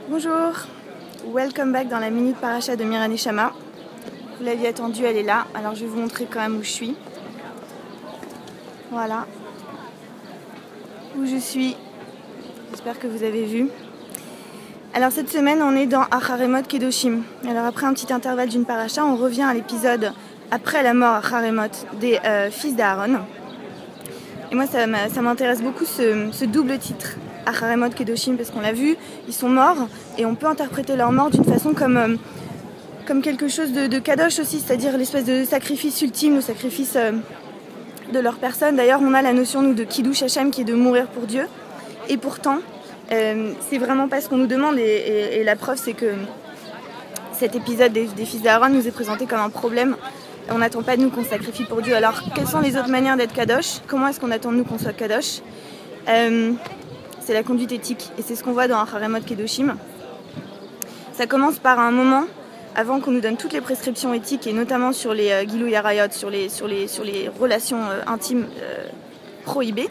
Bonjour, welcome back dans la minute paracha de Mira Neshama. Vous l'aviez attendu, elle est là. Alors je vais vous montrer quand même où je suis. Voilà. Où je suis. J'espère que vous avez vu. Alors cette semaine, on est dans Acharemot Kedoshim. Alors après un petit intervalle d'une paracha, on revient à l'épisode après la mort Acharemot des fils d'Aaron. Et moi, ça m'intéresse beaucoup ce double titre. Acharemot Kedoshim, parce qu'on l'a vu, ils sont morts et on peut interpréter leur mort d'une façon comme quelque chose de kadosh aussi, c'est-à-dire l'espèce de sacrifice ultime, le sacrifice de leur personne. D'ailleurs, on a la notion nous de Kiddush Hashem qui est de mourir pour Dieu. Et pourtant, c'est vraiment pas ce qu'on nous demande et la preuve c'est que cet épisode des fils d'Aaron nous est présenté comme un problème. On n'attend pas de nous qu'on sacrifie pour Dieu. Alors, quelles sont les autres manières d'être kadosh? Comment est-ce qu'on attend de nous qu'on soit kadosh? C'est la conduite éthique et c'est ce qu'on voit dans Acharemot Kedoshim. Ça commence par un moment avant qu'on nous donne toutes les prescriptions éthiques et notamment sur les Gilui Arayot, sur les relations intimes prohibées.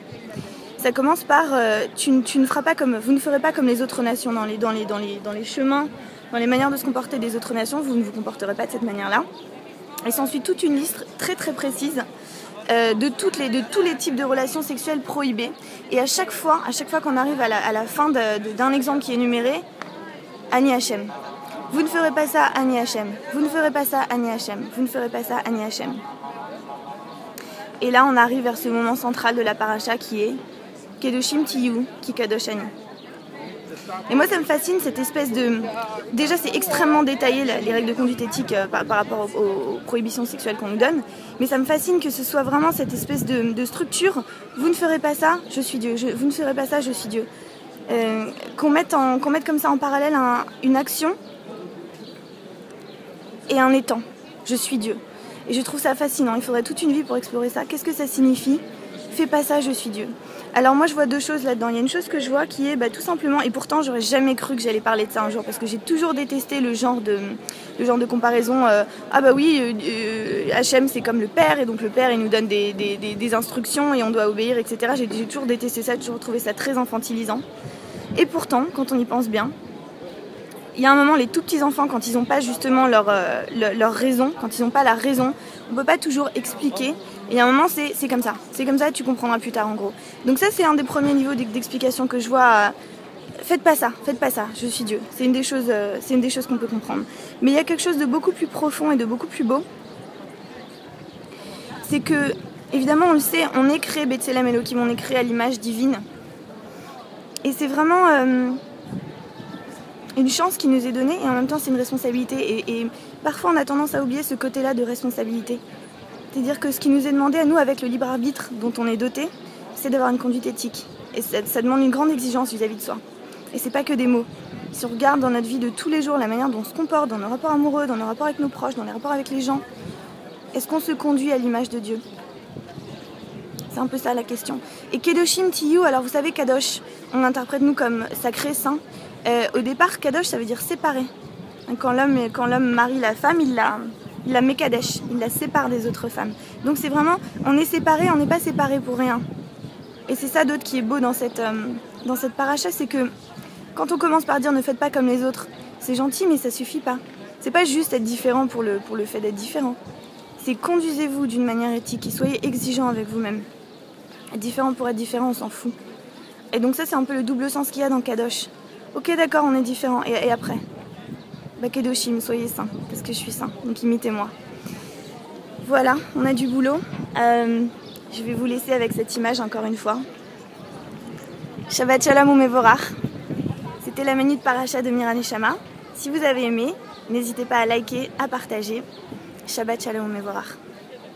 Ça commence par vous ne ferez pas comme les autres nations dans les chemins, dans les manières de se comporter des autres nations, vous ne vous comporterez pas de cette manière-là. Et s'ensuit toute une liste très très précise de tous les types de relations sexuelles prohibées. Et à chaque fois qu'on arrive à la fin d'un exemple qui est énuméré, Ani Hashem. Vous ne ferez pas ça, Ani Hashem. Vous ne ferez pas ça, Ani Hashem. Vous ne ferez pas ça, Ani Hashem. Et là, on arrive vers ce moment central de la paracha qui est Kedoshim Tiyu, ki kadosh ani. Et moi, ça me fascine cette espèce de... Déjà, c'est extrêmement détaillé les règles de conduite éthique par rapport aux prohibitions sexuelles qu'on nous donne. Mais ça me fascine que ce soit vraiment cette espèce de structure. Vous ne ferez pas ça, je suis Dieu. Vous ne ferez pas ça, je suis Dieu. Qu'on mette comme ça en parallèle une action et un étang. Je suis Dieu. Et je trouve ça fascinant. Il faudrait toute une vie pour explorer ça. Qu'est-ce que ça signifie? Fais pas ça, je suis Dieu. Alors moi je vois deux choses là-dedans. Il y a une chose que je vois qui est tout simplement, et pourtant j'aurais jamais cru que j'allais parler de ça un jour, parce que j'ai toujours détesté le genre de comparaison. Hachem c'est comme le père, et donc le père il nous donne des instructions et on doit obéir, etc. J'ai toujours détesté ça, toujours trouvé ça très infantilisant. Et pourtant, quand on y pense bien, il y a un moment, les tout petits enfants, quand ils n'ont pas justement leur raison, quand ils n'ont pas la raison, on ne peut pas toujours expliquer. Et il y a un moment, c'est comme ça, tu comprendras plus tard en gros. Donc ça, c'est un des premiers niveaux d'explication que je vois. Faites pas ça, je suis Dieu. C'est une des choses qu'on peut comprendre. Mais il y a quelque chose de beaucoup plus profond et de beaucoup plus beau. C'est que, évidemment, on le sait, on est créé B'Tselem Elohim, on est créé à l'image divine. Et c'est vraiment une chance qui nous est donnée, et en même temps c'est une responsabilité. Et parfois on a tendance à oublier ce côté-là de responsabilité. C'est-à-dire que ce qui nous est demandé à nous avec le libre arbitre dont on est doté, c'est d'avoir une conduite éthique. Et ça demande une grande exigence vis-à-vis de soi. Et c'est pas que des mots. Si on regarde dans notre vie de tous les jours la manière dont on se comporte, dans nos rapports amoureux, dans nos rapports avec nos proches, dans les rapports avec les gens, est-ce qu'on se conduit à l'image de Dieu? C'est un peu ça la question. Et Kedoshim Tiyu, alors vous savez Kadosh, on l'interprète nous comme sacré, saint. Au départ, Kadosh ça veut dire séparé. Quand l'homme marie la femme, il la Mekadesh, il la sépare des autres femmes. Donc c'est vraiment, on est séparés, on n'est pas séparés pour rien. Et c'est ça d'autre qui est beau dans cette paracha, c'est que quand on commence par dire ne faites pas comme les autres, c'est gentil mais ça suffit pas. C'est pas juste être différent pour le fait d'être différent. C'est conduisez-vous d'une manière éthique et soyez exigeants avec vous-même. Être différent pour être différent, on s'en fout. Et donc ça c'est un peu le double sens qu'il y a dans Kadosh. Ok d'accord, on est différent, et après Kedoshim, soyez saints, parce que je suis saint, donc imitez-moi. Voilà, on a du boulot. Je vais vous laisser avec cette image encore une fois. Shabbat Shalom u'Mevorach. C'était la minute paracha de Mira Neshama. Si vous avez aimé, n'hésitez pas à liker, à partager. Shabbat Shalom u'Mevorach.